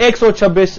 126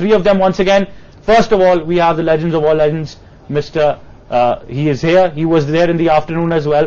3 of them once again. First of all, we have the legends of all legends, Mr. He is here. He was there in the afternoon as well.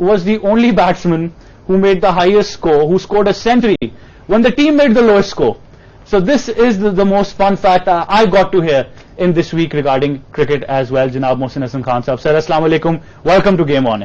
was the only batsman who made the highest score, who scored a century when the team made the lowest score. So this is the most fun fact I got to hear in this week regarding cricket as well. Janaab Mohsin Hasan Khan sahab, sir, assalamu alaikum, welcome to Game On.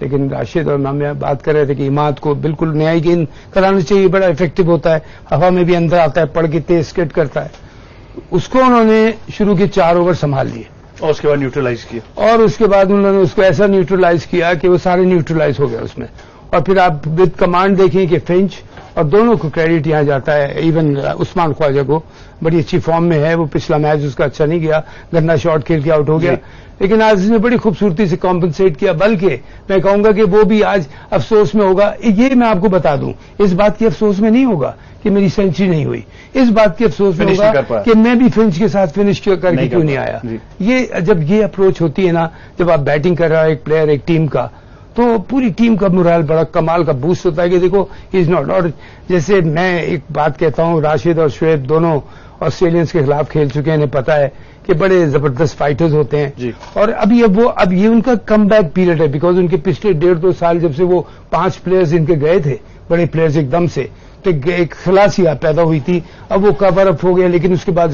لیکن راشد اور میں بات کر رہے تھے کہ اماد کو بالکل نیا گیند کرانا چاہیے, بڑا افیکٹو ہوتا ہے, ہوا میں بھی اندر آتا ہے, پڑھ کے تیز اسکٹ کرتا ہے. اس کو انہوں نے شروع کے 4 اوور سنبھال لیے اور اس کے بعد نیوٹرلائز کیا, اور اس کے بعد انہوں نے اس کو ایسا نیوٹرلائز کیا کہ وہ سارے نیوٹرلائز ہو گئے اس میں. اور پھر آپ وتھ کمانڈ دیکھیں کہ فنچ اور دونوں کو کریڈٹ یہاں جاتا ہے, ایون عثمان خواجہ کو بڑی اچھی فارم میں ہے. وہ پچھلا میچ اس کا اچھا نہیں گیا, گندا شاٹ کھیل کے آؤٹ ہو گیا, لیکن آج اس نے بڑی خوبصورتی سے کمپنسیٹ کیا. بلکہ میں کہوں گا کہ وہ بھی آج افسوس میں ہوگا. یہ میں آپ کو بتا دوں, اس بات کی افسوس میں نہیں ہوگا کہ میری سینچری نہیں ہوئی, اس بات کی افسوس میں ہوگا کہ میں بھی فنچ کے ساتھ فنش کر کے کیوں نہیں آیا. یہ جب یہ اپروچ ہوتی ہے نا, جب آپ بیٹنگ کر رہا ہے ایک پلیئر ایک ٹیم کا, تو پوری ٹیم کا مورال بڑا کمال کا بوسٹ ہوتا ہے کہ دیکھو ہی از ناٹ. اور جیسے میں ایک بات کہتا ہوں, راشد اور شعیب دونوں آسٹریلینس کے خلاف کھیل چکے ہیں, انہیں پتا ہے کہ بڑے زبردست فائٹرز ہوتے ہیں. اور اب یہ ان کا کم بیک پیریڈ ہے, بیکاز ان کے پچھلے 1.5-2 سال جب سے وہ 5 پلیئرز ان کے گئے تھے, بڑے پلیئرز ایک دم سے, تو ایک خلاصی پیدا ہوئی تھی. اب وہ کور اپ ہو گیا, لیکن اس کے بعد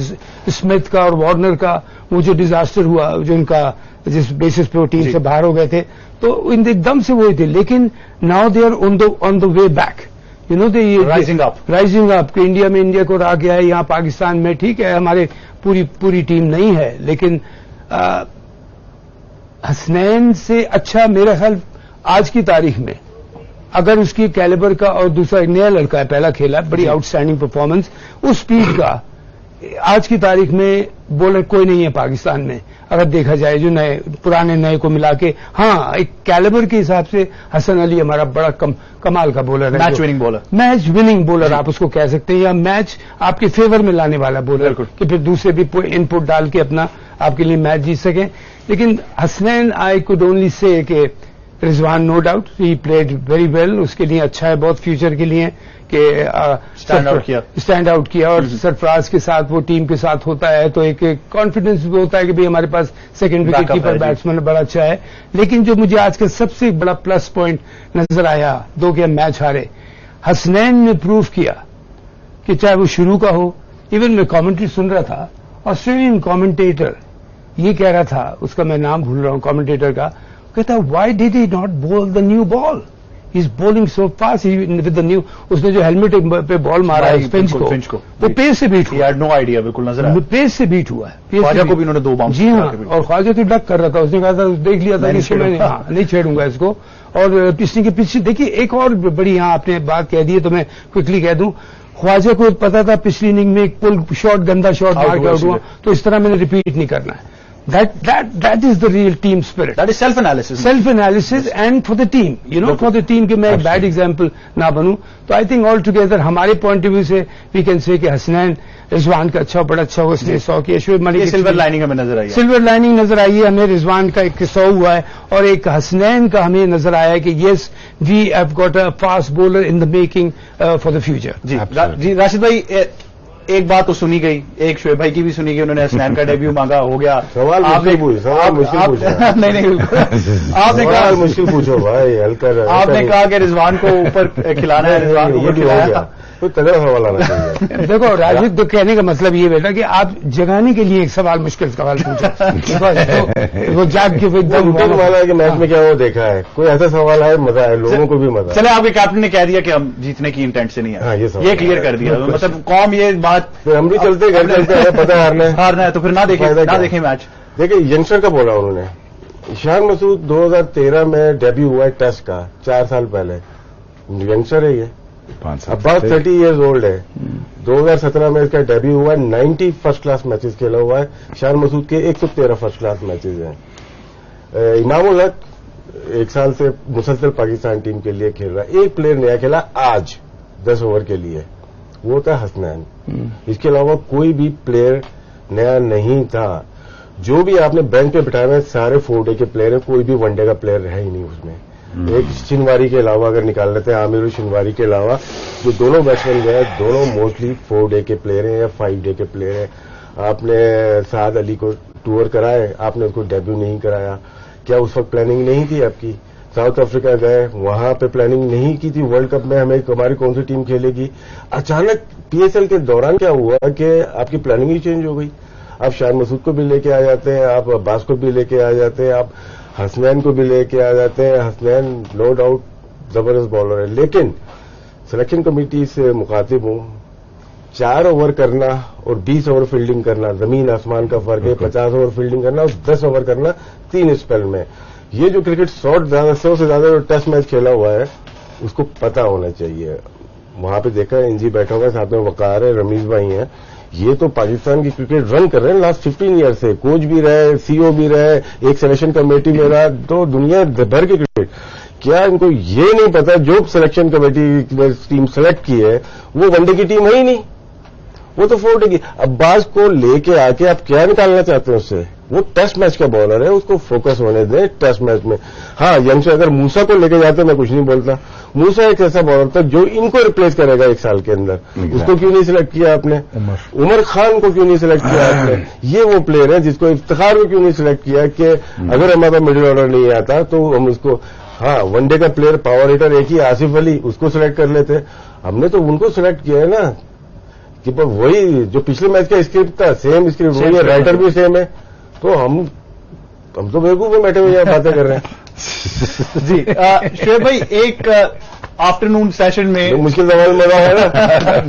اسمتھ کا اور وارنر کا وہ جو ڈیزاسٹر ہوا, جو ان کا جس بیسس پہ وہ ٹیم سے باہر ہو گئے تھے, تو ان ایک دم سے وہی تھے. لیکن now they are on the way back, you know they rising up کہ انڈیا کو آ گیا ہے. یہاں پاکستان میں ٹھیک ہے ہمارے پوری ٹیم نہیں ہے, لیکن حسنین سے اچھا میرا خیال آج کی تاریخ میں, اگر اس کی کیلیبر کا, اور دوسرا ایک نیا لڑکا ہے پہلا کھیلا, بڑی آؤٹ اسٹینڈنگ پرفارمنس, اس اسپیڈ کا آج کی تاریخ میں بولر کوئی نہیں ہے پاکستان میں اگر دیکھا جائے, جو پرانے نئے کو ملا کے. ہاں ایک کیلیبر کے حساب سے حسن علی ہمارا بڑا کمال کا بولر ہے, میچ وننگ بولر آپ اس کو کہہ سکتے ہیں, یا میچ آپ کے فیور میں لانے والا بولر کہ پھر دوسرے بھی ان پٹ ڈال کے اپنا آپ کے لیے میچ جیت سکیں. لیکن Hasnain I could only say کہ Rizwan no doubt he played very well, اس کے لیے اچھا ہے بہت فیوچر کے لیے کہ اسٹینڈ آؤٹ کیا. اور سرفراز کے ساتھ وہ ٹیم کے ساتھ ہوتا ہے تو ایک کانفیڈنس بھی ہوتا ہے کہ ہمارے پاس سیکنڈ وکٹ کیپر بیٹسمین بڑا اچھا ہے. لیکن جو مجھے آج کا سب سے بڑا پلس پوائنٹ نظر آیا, 2 گیم میچ ہارے, حسنین نے پروف کیا کہ چاہے وہ شروع کا ہو, ایون میں کامنٹری سن رہا تھا, آسٹریلین کامنٹیٹر یہ کہہ رہا تھا, اس کا میں نام بھول رہا ہوں کامنٹیٹر کا, کہتا why did he not bowl the new ball, he is bowling so fast with the new. اس نے جو ہیلمٹ پہ بال مارا ہے فنچ کو, وہ پیس سے بیٹ ہوا, نو آئیڈیا, بالکل نظر آیا, پیس سے بیٹ ہوا ہے. خواجہ کو بھی انہوں نے 2 باؤنس. جی ہاں, اور خواجہ تو ڈک کر رہا تھا, اس نے کہا تھا, دیکھ لیا تھا کہ میں نہیں چھیڑوں گا اس کو. اور پچھلے کے پیچھے دیکھیے ایک اور بڑی یہاں آپ نے بات کہہ دی ہے, تو میں کوئکلی کہہ دوں, خواجہ کو پتا تھا پچھلی اننگ میں ایک پل شاٹ گندا شاٹ مار کے آؤٹ ہوا, تو اس طرح میں نے ریپیٹ نہیں کرنا ہے. That is the real team spirit. That is self-analysis. Self-analysis and for the team. You know, for the team کہ میں ایک بیڈ ایگزامپل نہ بنوں. تو آئی تھنک آل ٹوگیدر ہمارے پوائنٹ آف ویو سے وی کین سے کہ حسنین رضوان کا اچھا بڑا اچھا ہوا, اس نے 100 کیا. شعیب ملک سلور لائننگ ہمیں نظر آئی, سلور لائننگ نظر آئی ہے ہمیں. رضوان کا ایک 100 ہوا ہے, اور ایک حسنین کا ہمیں نظر آیا ہے کہ yes we have got a fast bowler in the making for the future. جی راشد بھائی, ایک بات تو سنی گئی, ایک شعیب بھائی کی بھی سنی گئی, انہوں نے حسنین کا ڈیبیو مانگا, ہو گیا. سوال مشکل پوچھو, نہیں آپ نے کہا مشکل پوچھو بھائی, آپ نے کہا کہ رضوان کو اوپر کھلانا ہے, رضوان اوپر کھلایا تھا. کوئی تگڑا سوال آنا چاہیے. دیکھو راجد, تو کہنے کا مطلب یہ بیٹا کہ آپ جگانے کے لیے ایک سوال مشکل سوال پوچھو, وہ جاگ کے والا ہے کہ میچ میں کیا وہ دیکھا ہے, کوئی ایسا سوال ہے, مزہ ہے, لوگوں کو بھی مزہ. چلے آپ کے کیپٹن نے کہہ دیا کہ ہم جیتنے کی انٹینٹ سے نہیں ہے, یہ کلیئر کر دیا, مطلب قوم یہ بات, ہم بھی چلتے گھر چلتے ہیں, پتہ ہارنا ہے تو پھر نہ دیکھیں میچ. دیکھیں ینگسٹر کا بولا انہوں نے, شان مسعود 2013 میں ڈیبیو ہوا ہے ٹیسٹ کا, 4 سال پہلے. ینگسٹر ہے یہ, اباؤٹ 30 ایئرز اولڈ ہے. 2017 میں اس کا ڈیبیو ہوا ہے, 90 فرسٹ کلاس میچز کھیلا ہوا ہے. شان مسعود کے 113 فرسٹ کلاس میچز ہیں. امام الحق 1 سال سے مسلسل پاکستان ٹیم کے لیے کھیل رہا ہے. ایک پلیئر نیا کھیلا آج 10 اوور کے لیے, وہ تھا حسنین. اس کے علاوہ کوئی بھی پلیئر نیا نہیں تھا. جو بھی آپ نے بینچ پہ بٹھائے ہوئے سارے 4 ڈے کے پلیئر ہیں, کوئی بھی 1 ڈے کا پلیئر ہے ہی نہیں اس میں. ایک شنواری کے علاوہ اگر نکال لیتے ہیں, عامر شنواری کے علاوہ جو دونوں بیٹسمین گئے, دونوں موسٹلی 4 ڈے کے پلیئر ہیں یا 5 ڈے کے پلیئر ہیں. آپ نے سعد علی کو ٹور کرائے, آپ نے اس کو ڈیبیو نہیں کرایا. کیا اس وقت پلاننگ نہیں تھی آپ کی؟ ساؤتھ افریقہ گئے, وہاں پہ پلاننگ نہیں کی تھی ورلڈ کپ میں ہماری کون سی ٹیم کھیلے گی. اچانک PSL کے دوران کیا ہوا کہ آپ کی پلاننگ ہی چینج ہو گئی. آپ شاہد مسعود کو بھی لے کے آ جاتے ہیں, آپ عباس کو بھی لے کے آ جاتے ہیں, آپ حسنین کو بھی لے کے آ جاتے ہیں. حسنین نو ڈاؤٹ زبردست بالر ہے, لیکن سلیکشن کمیٹی سے مخاطب ہوں, 4 اوور کرنا اور 20 اوور فیلڈنگ کرنا زمین آسمان کا فرق ہے. 50 اوور فیلڈنگ کرنا اور 10 اوور کرنا 3 اسپیل میں. یہ جو کرکٹ 100 سے زیادہ جو ٹیسٹ میچ کھیلا ہوا ہے اس کو پتا ہونا چاہیے. وہاں پہ دیکھا انجی بیٹھا ہوا ہے, ساتھ میں وقار ہے, رمیز بھائی ہیں. یہ تو پاکستان کی کرکٹ رن کر رہے ہیں لاسٹ 15 ایئر سے. کوچ بھی رہے, سی او بھی رہے, ایک سلیکشن کمیٹی میں رہا, تو دنیا بھر کی کرکٹ. کیا ان کو یہ نہیں پتا جو سلیکشن کمیٹی ٹیم سلیکٹ کی ہے وہ ون ڈے کی ٹیم ہے ہی نہیں, وہ تو 4 ڈے کی. عباس کو لے کے آ کے آپ کیا نکالنا چاہتے ہیں اس سے؟ وہ ٹیسٹ میچ کا بالر ہے, اس کو فوکس ہونے دیں ٹیسٹ میچ میں. ہاں ینگ سے اگر موسا کو لے کے جاتے میں کچھ نہیں بولتا. موسا ایک ایسا بالر تھا جو ان کو ریپلیس کرے گا 1 سال کے اندر. اس کو کیوں نہیں سلیکٹ کیا آپ نے؟ عمر خان کو کیوں نہیں سلیکٹ کیا آپ نے؟ یہ وہ پلیئر ہے جس کو افتخار کو کیوں نہیں سلیکٹ کیا کہ اگر ہمارا مڈل آرڈر نہیں آتا تو ہم اس کو, ہاں ون ڈے کا پلیئر پاور ہیٹر ایک ہی آصف علی, اس کو سلیکٹ کر لیتے. ہم نے تو ان کو سلیکٹ کیا ہے نا کہ وہی جو پچھلے میچ کا اسکرپٹ تھا سیم اسکرپٹ وہی ہے, رائٹر بھی سیم ہے. تو ہم تو بیوقوف میں بیٹھے ہوئے باتیں کر رہے ہیں. جی شعیب بھائی, ایک آفٹرنون سیشن میں مشکل سوال مزہ ہے نا,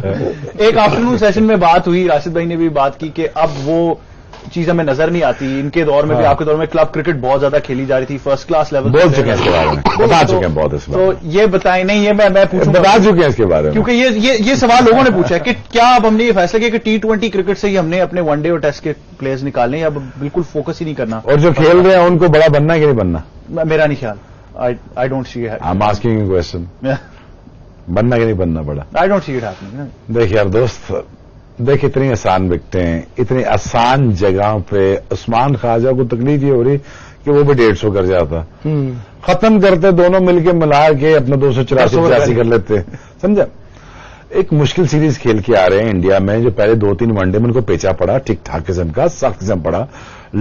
ایک آفٹرنون سیشن میں بات ہوئی, راشد بھائی نے بھی بات کی کہ اب وہ چیز ہمیں نظر نہیں آتی. ان کے دور میں بھی, آپ کے دور میں کلب کرکٹ بہت زیادہ کھیلی جا رہی تھی, فرسٹ کلاس لیول. بول چکے ہیں اس کے بارے میں, بتا چکے ہیں بہت اس بارے میں. تو یہ بتائیں. نہیں, یہ میں پوچھوں, بتا چکے ہیں اس کے بارے میں, کیونکہ یہ سوال لوگوں نے پوچھا ہے کہ کیا اب ہم نے یہ فیصلہ کیا کہ T20 کرکٹ سے ہی ہم نے اپنے ون ڈے اور ٹیسٹ کے پلیئرز نکالنے, یا اب بالکل فوکس ہی نہیں کرنا؟ اور جو کھیل رہے ہیں ان کو بڑا بننا ہے کہ نہیں بننا؟ میرا نہیں خیال. I don't see it. I am asking you question, بننا کہ نہیں بننا بڑا؟ I don't see it happening. دیکھ یار دوست, دیکھ اتنی آسان وکٹیں, اتنی آسان جگہوں پہ عثمان خواجہ کو تکلیف یہ ہو رہی کہ وہ بھی 150 کر جاتا. ختم کرتے دونوں مل کے ملا کے اپنا 284 کر لیتے, سمجھا؟ ایک مشکل سیریز کھیل کے آ رہے ہیں انڈیا میں, جو پہلے 2-3 ون ڈے میں ان کو پیچا پڑا, ٹھیک ٹھاک قسم کا سخت قسم پڑا,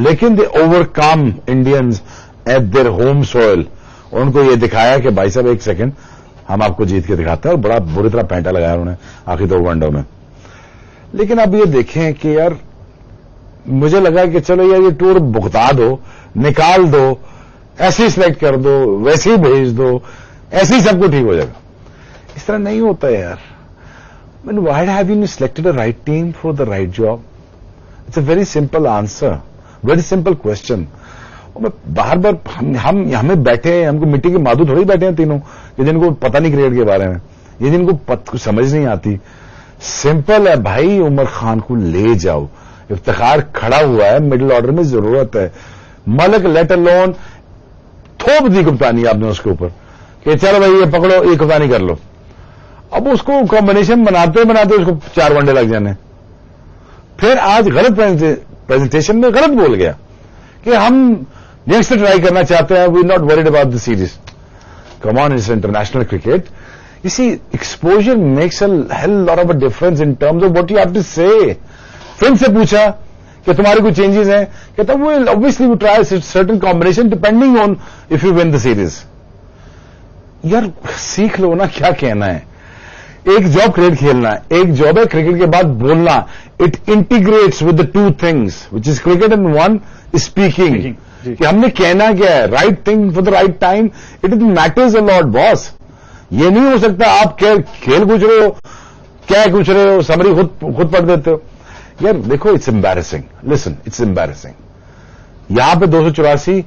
لیکن they overcome Indians at their home soil. ان کو یہ دکھایا کہ بھائی صاحب ایک سیکنڈ, ہم آپ کو جیت کے دکھاتے ہیں, اور بڑا بری طرح پینٹا لگایا انہوں نے آخری 2 ون ڈوں میں. لیکن اب یہ دیکھیں کہ یار مجھے لگا کہ چلو یار یہ ٹور بھگتا دو, نکال دو, ایسے ہی سلیکٹ کر دو, ویسے ہی بھیج دو, ایسے ہی سب کو ٹھیک ہو جائے گا. اس طرح نہیں ہوتا ہے یار. Why have you selected a right team for the right job? It's a very simple answer, very simple question. بار بار ہمیں بیٹھے, ہم کو مٹی کے مادو تھوڑی بیٹھے ہیں تینوں, یہ جن کو پتہ نہیں کرکٹ کے بارے میں, یہ جن کو سمجھ نہیں آتی. سمپل ہے بھائی, عمر خان کو لے جاؤ, افتخار کھڑا ہوا ہے, مڈل آرڈر میں ضرورت ہے. ملک لیٹ الون تھوپ دی کپتانی آپ نے اس کے اوپر کہ چلو بھائی یہ پکڑو, یہ کپتانی کر لو. اب اس کو کمبینیشن بناتے اس کو 4 ون ڈے لگ جانے. پھر آج غلط پریزنٹیشن میں غلط بول گیا کہ ہم نیکسٹ ٹرائی کرنا چاہتے ہیں, we not worried about the series. Come on, it's international cricket. You see, exposure makes a hell lot of a difference in terms of what you have to say. فن سے پوچھا کہ تمہارے کوئی changes ہیں, کہتا well obviously we try a certain combination depending on if you win the series. یار سیکھ لو نا کیا کہنا ہے. ایک جاب کرکٹ کھیلنا ہے, ایک جاب ہے کرکٹ کے بعد بولنا. It integrates with the 2 things which is cricket and one is speaking. کہ ہم نے کہنا کیا ہے, right thing for the right time. It matters a lot, boss. یہ نہیں ہو سکتا آپ کھیل پوچھ رہے ہو, کیا پوچھ رہے ہو, سمری خود پڑھ دیتے ہو. یار دیکھو, it's embarrassing. Listen, it's embarrassing. یہاں پہ 284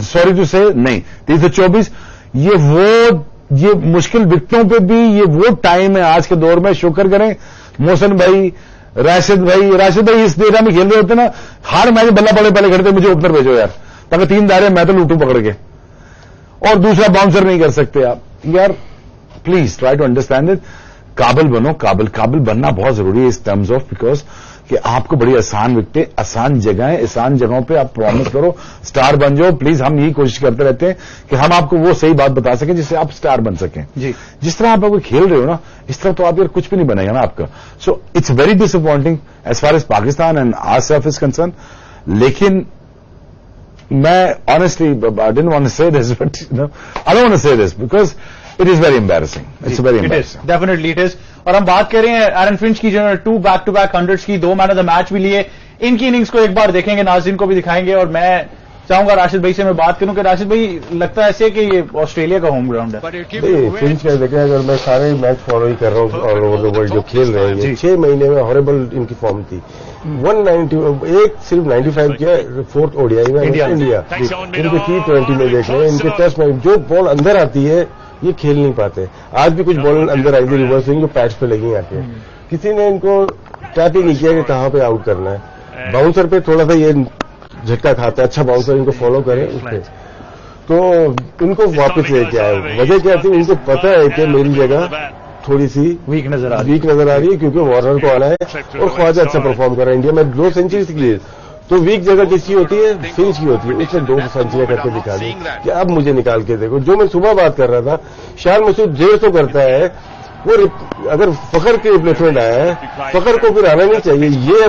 سوری ٹو سے نہیں 324, یہ مشکل وکٹوں پہ بھی یہ وہ ٹائم ہے آج کے دور میں. شکر کریں محسن بھائی, راشد بھائی اس دیرا میں کھیل رہے ہوتے نا, ہر میچ بلہ پڑے پہلے کھڑتے مجھے اوپنر بھیجو یار, تاکہ 3 دائرے میں تو لوٹوں پکڑ کے, اور دوسرا باؤنسر نہیں کر سکتے آپ. یار please try to understand it. قابل بنو, قابل بننا بہت ضروری ہے اس ٹرمز آف, بیکاز کہ آپ کو بڑی آسان وکٹیں, آسان جگہیں, آسان جگہوں پہ آپ پرومس کرو, اسٹار بن جاؤ. پلیز ہم یہی کوشش کرتے رہتے ہیں کہ ہم آپ کو وہ صحیح بات بتا سکیں جس سے آپ اسٹار بن سکیں. جی جس طرح آپ کھیل رہے ہو نا, اس طرح تو آپ یار کچھ بھی نہیں بنے گا نا آپ کا. So it's very disappointing as far as Pakistan and our self is concern. لیکن میں honestly I don't want to say this, but I don't want to say this because it is very embarrassing. It's very embarrassing. Definitely it is. اور ہم بات کر رہے ہیں ایرن فنچ کی, جو 2 back-to-back 100s کی, 2 مین آف دا میچ بھی لیے, ان کی اننگز کو ایک بار دیکھیں گے, ناظرین کو بھی دکھائیں گے, اور میں چاہوں گا راشد بھائی سے میں بات کروں کہ راشد بھائی لگتا ہے ایسے کہ یہ آسٹریلیا کا ہوم گراؤنڈ ہے. فنچ کا دیکھیں, اگر میں سارے میچ فالو ہی کر رہا ہوں آل اوور دا ورلڈ جو کھیل رہے ہیں, 6 مہینے میں ہارریبل ان کی فارم تھی. 190 ایک صرف 95 کیا 4th ODI میں انڈیا, ان کے T20 میں دیکھ رہے ہیں, ان کے ٹیسٹ میں جو بال اندر آتی ہے یہ کھیل نہیں پاتے. آج بھی کچھ بال اندر آئی تھی ریورس سوئنگ جو پیچ پہ لگی آ کے, کسی نے ان کو ٹیپ ہی نہیں کیا کہ کہاں پہ آؤٹ کرنا ہے. باؤنسر پہ تھوڑا سا یہ جھٹکا کھاتا ہے, اچھا باؤنسر ان کو فالو کرے اس پہ, تو ان کو واپس لے کے آئے. وجہ کیا تھی, ان کو پتا ہے کہ میری جگہ تھوڑی سی ویک نظر آ رہی ہے, کیونکہ وارنر کو آنا ہے اور خواجہ اچھا پرفارم کر رہا ہے انڈیا میں 2 سینچریز کے لیے. تو ویک جگہ کس کی ہوتی ہے, فنچ کی ہوتی ہے. اس نے 2 سینچریاں کر کے دکھا دی کہ اب مجھے نکال کے دیکھو. جو میں صبح بات کر رہا تھا, شان مسعود 150 کرتا ہے, وہ اگر فخر کے ریپلیسمنٹ آیا ہے, فخر کو پھر آنا نہیں چاہیے. یہ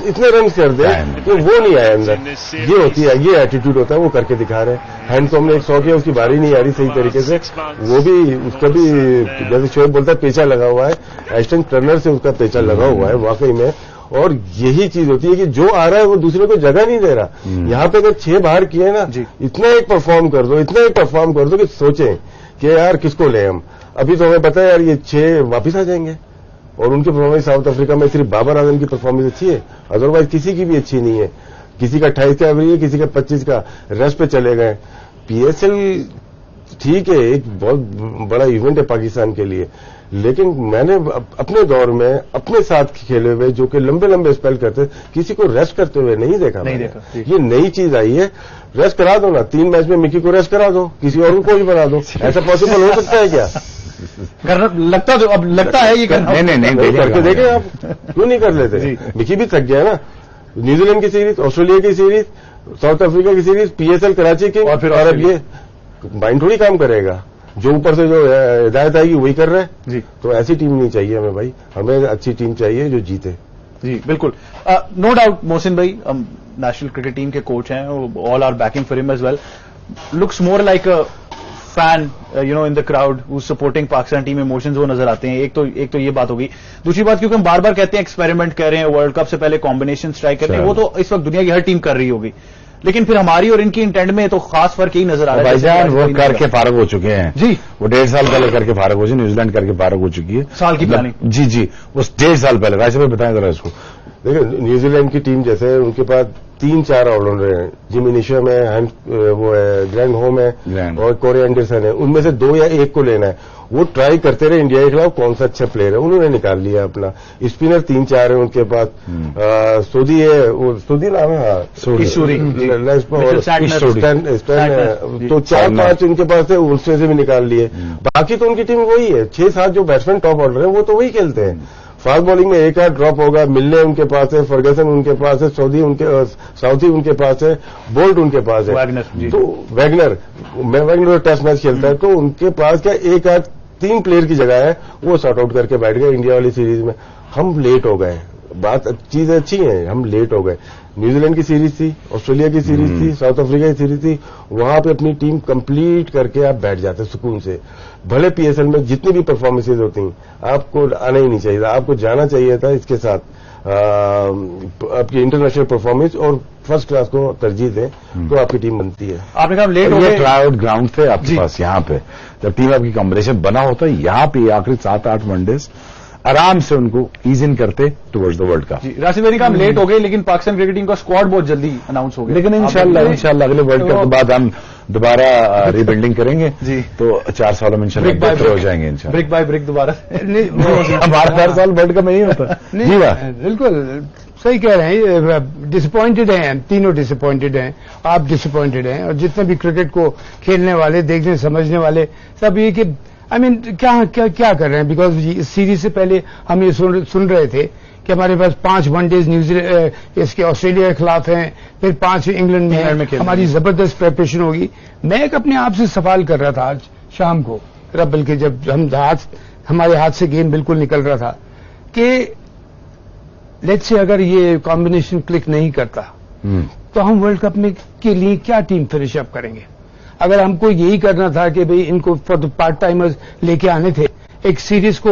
اتنے رنز کر دے کہ وہ نہیں آیا اندر. یہ ہوتی ہے, یہ ایٹیٹیوڈ ہوتا ہے, وہ کر کے دکھا رہے ہیں. ہینڈ تو ہم نے 100 کیا, اس کی باری نہیں آ رہی صحیح طریقے سے. وہ بھی اس کا بھی جیسے شعیب بولتا ہے پیچھا لگا ہوا ہے, ایشٹن ٹرنر سے اس کا پیچھا لگا ہوا ہے واقعی میں. اور یہی چیز ہوتی ہے کہ جو آ رہا ہے وہ دوسرے کو جگہ نہیں دے رہا. یہاں پہ اگر 6 باہر کیے نا, اتنا ایک پرفارم کر دو کہ سوچیں کہ یار کس کو لیں ہم. ابھی تو ہمیں پتا ہے یار یہ 6 واپس آ جائیں گے, اور ان کی پرفارمنس ساؤتھ افریقہ میں صرف بابر اعظم کی پرفارمنس اچھی ہے, ادروائز کسی کی بھی اچھی نہیں ہے. کسی کا 28 کا ایوریج ہے, کسی کا 25 کا, ریسٹ پہ چلے گئے. PSL ٹھیک ہے, ایک بہت بڑا ایونٹ ہے پاکستان کے لیے, لیکن میں نے اپنے دور میں اپنے ساتھ کھیلے ہوئے جو کہ لمبے لمبے اسپیل کرتے, کسی کو ریسٹ کرتے ہوئے نہیں دیکھا. یہ نئی چیز آئی ہے. ریسٹ کرا دو نا, 3 میچ میں مکی کو ریسٹ کرا دو, کسی اور کو ہی بنا دو. ایسا پاسبل ہو سکتا ہے کیا؟ لگتا ہے یہ نہیں کر کے دیکھیں آپ, کیوں نہیں کر لیتے؟ مکی بھی تھک گیا نا. نیوزی لینڈ کی سیریز, آسٹریلیا کی سیریز, ساؤتھ افریقہ کی سیریز, PSL کراچی کی, اور پھر اب یہ مائنڈ تھوڑی کام کرے گا. جو اوپر سے جو ہدایت آئے گی وہی کر رہے ہیں. تو ایسی ٹیم نہیں چاہیے ہمیں بھائی, ہمیں اچھی ٹیم چاہیے جو جیتے. جی بالکل, نو ڈاؤٹ. محسن بھائی نیشنل کرکٹ ٹیم کے کوچ ہیں, آل آر بیکنگ فار ہم as well. Looks more like fan in the crowd who supporting Pakistan team. Emotions وہ نظر آتے ہیں. ایک تو یہ بات ہوگی. دوسری بات, کیونکہ ہم بار بار کہتے ہیں ایکسپیریمنٹ کر رہے ہیں, ورلڈ کپ سے پہلے کمبینیشن اسٹرائک کر رہے ہیں, وہ تو اس وقت دنیا کی ہر ٹیم کر رہی ہوگی, لیکن پھر ہماری اور ان کی انٹینٹ میں تو خاص فرق یہی نظر آ رہا ہے. بھائی جان وہ کر کے فارغ ہو چکے ہیں. جی, وہ 1.5 سال پہلے کر کے فارغ ہو چکی, نیوزی لینڈ کر کے فارغ ہو چکی ہے. سال کی پلاننگ. جی وہ 1.5 سال پہلے. ویسے میں بتائیں ذرا اس کو. دیکھیں نیوزی لینڈ کی ٹیم جیسے ان کے پاس 3-4 آل راؤنڈر ہیں. جمی نیشم ہے, وہ ہے گرینڈ ہوم ہے, اور کورے اینڈرسن ہے. ان میں سے 2 یا 1 کو لینا ہے. وہ ٹرائی کرتے رہے انڈیا کے خلاف کون سا اچھا پلیئر ہے, انہوں نے نکال لیا اپنا. اسپنر 3-4 ہیں ان کے پاس. سعودی ہے, وہ سعودی نام ہے, تو 4-5 ان کے پاس ہے, اس میں سے بھی نکال لیے. باقی تو ان کی ٹیم وہی ہے. 6-7 جو بیٹسمین ٹاپ آرڈر ہیں وہ تو وہی کھیلتے ہیں. فاسٹ بالنگ میں ایک آدھ ڈراپ ہوگا. ملنے ان کے پاس ہے, فرگسن ان کے پاس ہے, ساؤتھی ان کے پاس ہے, بولٹ ان کے پاس ہے. تو ویگنر ٹیسٹ میچ کھیلتا ہے, تو ان کے پاس کیا ایک آدھ 3 پلیئر کی جگہ ہے, وہ سارٹ آؤٹ کر کے بیٹھ گئے. انڈیا والی سیریز میں ہم لیٹ ہو گئے. بات چیزیں اچھی ہیں, ہم لیٹ ہو گئے. نیوزی لینڈ کی سیریز تھی, آسٹریلیا کی سیریز تھی, ساؤتھ افریقہ کی سیریز تھی, وہاں پہ اپنی ٹیم کمپلیٹ کر کے آپ بیٹھ جاتے سکون سے. بھلے PSL میں جتنی بھی پرفارمنسز ہوتی ہیں آپ کو آنا ہی نہیں چاہیے تھا, آپ کو جانا چاہیے تھا اس کے ساتھ آپ کی انٹرنیشنل پرفارمنس اور فرسٹ کلاس کو ترجیح دیں, تو آپ کی ٹیم بنتی ہے. آپ نے کہا لیٹ ہو گئے. ٹرائی آؤٹ گراؤنڈ تھے آپ کے پاس, یہاں پہ جب ٹیم آپ کی کمبینیشن بنا ہوتا ہے, یہاں پہ آخری 7-8 ون ڈیز آرام سے ان کو ایز ان کرتے towards the world cup. Rashid بھائی کا ہم لیٹ ہو گئے, لیکن پاکستان کرکٹ ٹیم کا اسکواڈ بہت جلدی اناؤنس ہو گیا. لیکن انشاءاللہ اگلے ورلڈ کپ کے بعد ہم دوبارہ ری بلڈنگ کریں گے. جی, تو 4 سالوں میں انشاءاللہ بہتر ہو جائیں گے. برک بائی برک دوبارہ ہمارا 4 سال ورلڈ کپ میں نہیں ہوتا. جی بالکل صحیح کہہ رہے ہیں. ڈسپوائنٹڈ ہیں, تینوں ڈسپوائنٹڈ ہیں, آپ ڈسپوائنٹڈ ہیں, اور جتنے بھی کرکٹ کو کھیلنے والے, دیکھنے سمجھنے والے سب یہ کہ کیا کر رہے ہیں. بیکاز اس سیریز سے پہلے ہم یہ سن رہے تھے کہ ہمارے پاس 5 ون ڈیز اس کے آسٹریلیا کے خلاف ہیں, پھر 5 انگلینڈ میں ہماری زبردست پریپریشن ہوگی. میں ایک اپنے آپ سے سوال کر رہا تھا آج شام کو, بلکہ جب ہمارے ہاتھ سے گیم بالکل نکل رہا تھا, کہ لیٹس سے اگر یہ کمبینیشن کلک نہیں کرتا تو ہم ورلڈ کپ میں کے لیے کیا ٹیم فنش اپ کریں گے. اگر ہم کو یہی کرنا تھا کہ بھئی ان کو فار دا پارٹ ٹائمرز لے کے آنے تھے, ایک سیریز کو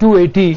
280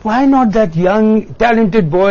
Why not that young talented boy,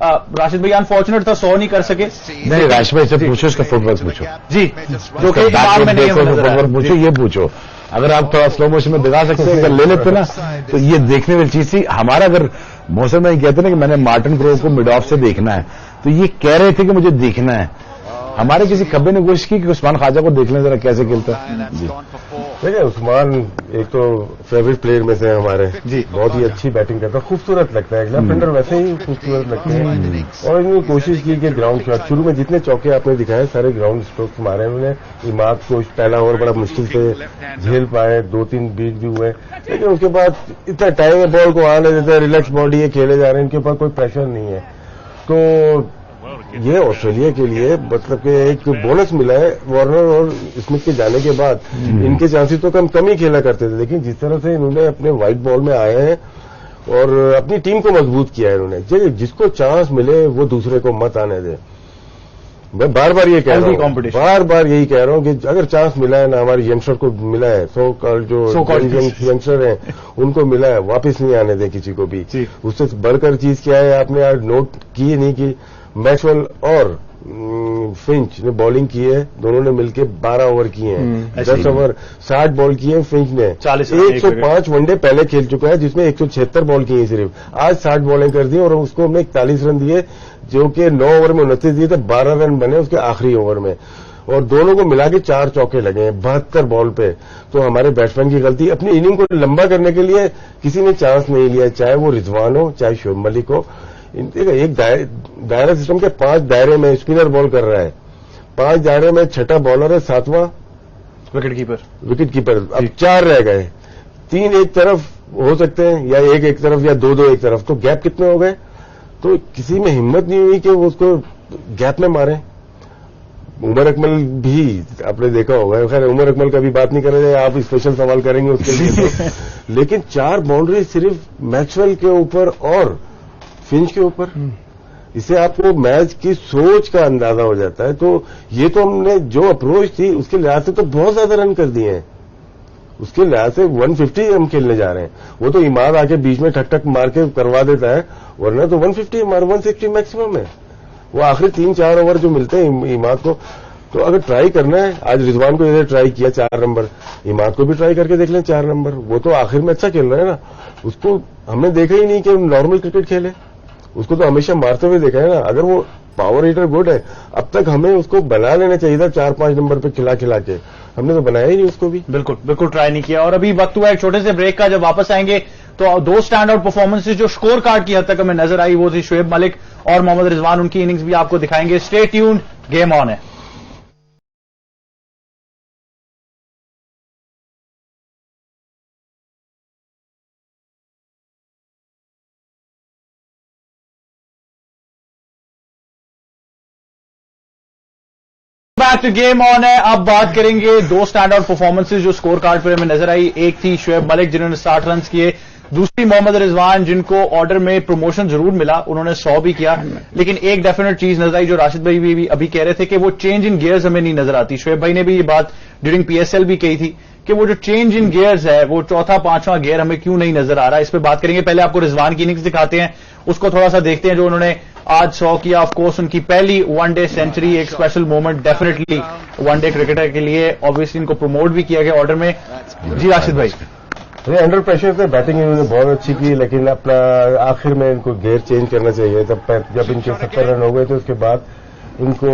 Rashid بھائی انفارچونیٹ تھا 100 نہیں کر سکے. نہیں راشد بھائی سے پوچھو اس کا فٹ ورک پوچھو جی جو کہ کتاب میں نہیں فٹ ورک پوچھو, یہ پوچھو. اگر آپ تھوڑا سلو موشن میں دکھا سکتے ہیں اگر لے لیتے نا تو یہ دیکھنے والی چیز تھی. ہمارا اگر موسم میں کہتے نا کہ میں نے مارٹن کرو کو مڈ آف سے دیکھنا ہے تو یہ کہہ رہے تھے کہ مجھے دیکھنا ہے. ہمارے کسی کبھی نے کوشش کی کہ عثمان خواجہ کو دیکھ لیں ذرا کیسے کھیلتا ہے. جی دیکھیں عثمان ایک تو فیوریٹ پلیئر میں سے ہمارے جی, بہت ہی اچھی بیٹنگ کرتا ہے, خوبصورت لگتا ہے. لیفٹ ہینڈر ویسے ہی خوبصورت لگتے ہیں. اور انہوں نے کوشش کی کہ گراؤنڈ شاٹ شروع میں جتنے چوکے آپ نے دکھائے سارے گراؤنڈ اسٹروکس مارے انہوں نے. اماد کو پہلا اوور بڑا مشکل سے جھیل پائے, 2-3 بیٹ بھی ہوئے, لیکن اس کے بعد اتنا ٹائم ہے بال کو آنے دیتے ہیں, ریلیکس باڈی ہے, کھیلے جا رہے ہیں, ان کے اوپر کوئی پریشر نہیں ہے. تو یہ آسٹریلیا کے لیے مطلب کہ ایک بونس ملا ہے. وارنر اور اسمتھ کے جانے کے بعد ان کے چانسز تو کم ہی کھیلا کرتے تھے, لیکن جس طرح سے انہوں نے اپنے وائٹ بال میں آئے ہیں اور اپنی ٹیم کو مضبوط کیا ہے انہوں نے. جس کو چانس ملے وہ دوسرے کو مت آنے دے. میں بار بار یہ کہہ رہا ہوں, بار بار یہی کہہ رہا ہوں کہ اگر چانس ملا ہے نا ہمارے ینگسٹر کو ملا ہے, جو ینگسٹر ہیں ان کو ملا ہے, واپس نہیں آنے دیں کسی کو بھی. اس سے بڑھ کر چیز کیا ہے آپ نے آج نوٹ کی نہیں کی, میکسویل اور فنچ نے بالنگ کی ہے, دونوں نے مل کے 12 اوور کیے ہیں, 10 اوور 60 بال کیے ہیں. فنچ نے 105 ون ڈے پہلے کھیل چکا ہے جس میں 176 بال کی ہیں صرف. آج 60 بالیں کر دی اور اس کو ہم نے 41 رن دیے, جو کہ 9 اوور میں 29 دیے تھے, 12 رن بنے اس کے آخری اوور میں, اور دونوں کو ملا کے 4 چوکے لگے ہیں 72 بال پہ. تو ہمارے بیٹسمین کی غلطی, اپنی اننگ کو لمبا کرنے کے لیے کسی نے چانس نہیں لیا, چاہے وہ رضوان ہو چاہے شعیب ملک ہو. ایک دائرہ سسٹم کے 5 دائرے میں اسپنر بال کر رہا ہے, 5 دائرے میں چھٹا بالر ہے, 7واں وکٹ کیپر. اب 4 رہ گئے, 3 ایک طرف ہو سکتے ہیں یا ایک طرف یا 2 ایک طرف. تو گیپ کتنے ہو گئے؟ تو کسی میں ہمت نہیں ہوئی کہ وہ اس کو گیپ میں مارے. عمر اکمل بھی آپ نے دیکھا ہوگا, خیر عمر اکمل کا بھی بات نہیں کریں گے, آپ اسپیشل سوال کریں گے اس کے لیے. لیکن 4 باؤنڈری صرف میکسویل کے اوپر اور فنچ کے اوپر, اس سے آپ کو میچ کی سوچ کا اندازہ ہو جاتا ہے. تو یہ تو ہم نے جو اپروچ تھی اس کے لحاظ سے تو بہت زیادہ رن کر دیے ہیں. اس کے لحاظ سے 150 ہم کھیلنے جا رہے ہیں. وہ تو اماد آ کے بیچ میں ٹھک ٹھک مار کے کروا دیتا ہے, ورنہ تو 150 ہمارا 160 میکسیمم ہے. وہ آخری 3-4 اوور جو ملتے ہیں اماد کو. تو اگر ٹرائی کرنا ہے, آج رضوان کو ادھر ٹرائی کیا 4 نمبر, اماد کو بھی ٹرائی کر کے دیکھ لیں 4 نمبر. وہ تو آخر میں اچھا کھیل رہا ہے نا, اس کو ہم نے دیکھا ہی نہیں کہ نارمل کرکٹ کھیلے. اس کو تو ہمیشہ مارتے ہوئے دیکھا ہے نا. اگر وہ پاور ہیٹر گڈ ہے, اب تک ہمیں اس کو بنا لینا چاہیے تھا 4-5 نمبر پہ کھلا کے. ہم نے تو بنایا ہی نہیں اس کو بھی, بالکل ٹرائی نہیں کیا. اور ابھی وقت ہوا ایک چھوٹے سے بریک کا. جب واپس آئیں گے تو 2 اسٹینڈ آؤٹ پرفارمنس جو اسکور کارڈ کی حد تک ہمیں نظر آئی وہ تھی شعیب ملک اور محمد رضوان. ان کی اننگز بھی آپ کو دکھائیں گے. اسٹے ٹیونڈ, گیم آن ہے. بیک ٹو گیم آن ہے. اب بات کریں گے 2 اسٹینڈ آؤٹ پرفارمنسز جو اسکور کارڈ پر ہمیں نظر آئی. ایک تھی شعیب ملک جنہوں نے 60 رنز کیے, دوسری محمد رضوان جن کو آرڈر میں پروموشن ضرور ملا, انہوں نے 100 بھی کیا. لیکن ایک ڈیفینیٹ چیز نظر آئی جو راشد بھائی بھی ابھی کہہ رہے تھے کہ وہ چینج ان گیئرز ہمیں نہیں نظر آتی. شعیب بھائی نے بھی یہ بات ڈیورنگ PSL بھی کہی تھی کہ وہ جو چینج ان گیئرز ہے وہ 4تھا-5واں گیئر ہمیں کیوں نہیں نظر آ رہا. اس پہ بات کریں گے. پہلے آپ کو رضوان کی اننگز دکھاتے ہیں, اس کو تھوڑا سا دیکھتے ہیں جو انہوں نے آج 100 کیا. آف کورس ان کی پہلی 1 ڈے سینچری, ایک special moment definitely 1 day cricketer کے لیے. آبویسلی ان کو پروموٹ بھی کیا گیا آرڈر میں. جی راشد بھائی, انڈر پریشر سے بیٹنگ انہوں نے بہت اچھی کی, لیکن اپنا آخر میں ان کو گیئر چینج کرنا چاہیے تھا. جب ان کے 70 رن ہو گئے تو اس کے بعد ان کو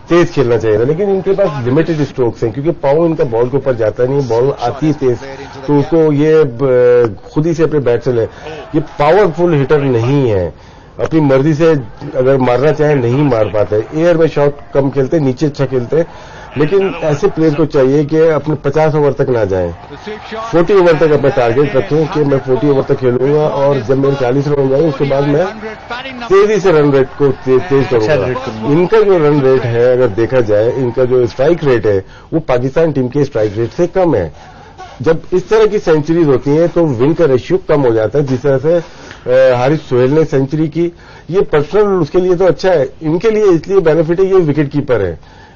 تیز کھیلنا چاہیے تھا. لیکن ان کے پاس لمیٹڈ اسٹروکس ہیں کیونکہ پاؤں ان کا بال کے اوپر جاتا نہیں, بال آتی ہے تیز, تو اس کو یہ خود ہی سے اپنے بیٹ سے لے. یہ پاورفل ہٹر نہیں ہے, اپنی مرضی سے اگر مارنا چاہیں نہیں مار پاتے. ایئر میں شاٹ کم کھیلتے, نیچے اچھا کھیلتے, لیکن ایسے پلیئر کو چاہیے کہ اپنے 50 اوور تک نہ جائیں, 40 اوور تک اپنا ٹارگیٹ رکھیں کہ میں 40 اوور تک کھیلوں گا, اور جب میرے 40 رن ہو جائیں اس کے بعد میں تیزی سے رن ریٹ کو تیز کروں گا. ان کا جو رن ریٹ ہے اگر دیکھا جائے, ان کا جو اسٹرائک ریٹ ہے وہ پاکستان ٹیم کے اسٹرائک ریٹ سے کم ہے. جب اس طرح کی سینچریز ہوتی ہیں تو ون کا ریشیو کم ہو جاتا ہے. جس طرح سے حارث سہیل نے سینچری کی, یہ پرسنل اس کے لیے تو اچھا ہے, ان کے لیے اس لیے بینیفٹ ہے, یہ وکٹ کیپر ہے.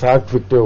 60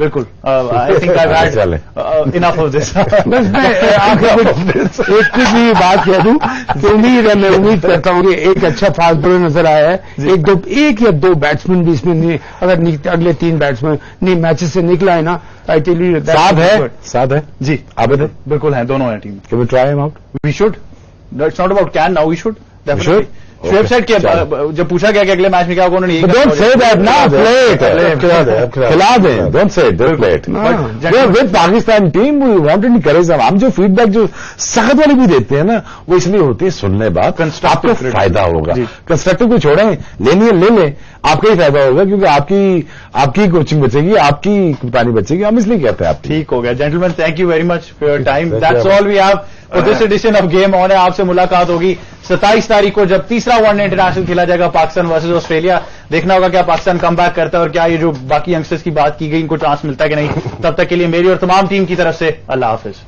بالکل. I think I've had enough of this. بس میں آخر ایک کچھ بھی بات کہہ دوں کہ امید ہے، میں امید کرتا ہوں کہ ایک اچھا فاسٹ بولر نظر آیا ہے. ایک یا دو بیٹسمین بھی اس میں اگر اگلے 3 بیٹسمین میچز سے نکلا ہے نا، ساتھ ہے جی عابد ہے، بالکل ہیں، دونوں ہیں team. Can we try him out? We should. No, it's not about can now. We should. Definitely. Shoaib set کیا جب پوچھا گیا کہ اگلے میچ میں کیا ہوگا، انہوں نے ڈونٹ سے دیٹ نا، پلے اٹ، کھلا دیں، ڈونٹ سے don't play it. With Pakistan team we want to encourage. ہم جو فیڈ بیک جو سخت والی بھی دیتے ہیں نا، وہ اس لیے ہوتی ہے سننے بات آپ کو فائدہ ہوگا. کنسٹرکٹیو کو چھوڑیں، لینی ہے لے لیں، آپ کا ہی فائدہ ہوگا کیونکہ آپ کی کوچنگ بچے گی، آپ کی کپتانی بچے گی. ہم اس لیے کہتے ہیں آپ ٹھیک ہو گیا. Gentleman thank you very much for your time. That's all we have for this edition of game on. آپ سے ملاقات ہوگی 27 تاریخ کو جب تیسرا ون ڈے انٹرنیشنل کھیلا جائے گا پاکستان ورسز آسٹریلیا. دیکھنا ہوگا کیا پاکستان کم بیک کرتا ہے اور کیا یہ جو باقی ینگسٹرز کی بات کی گئی ان کو چانس ملتا ہے کہ نہیں. تب تک کے لیے میری اور تمام ٹیم کی طرف سے اللہ حافظ.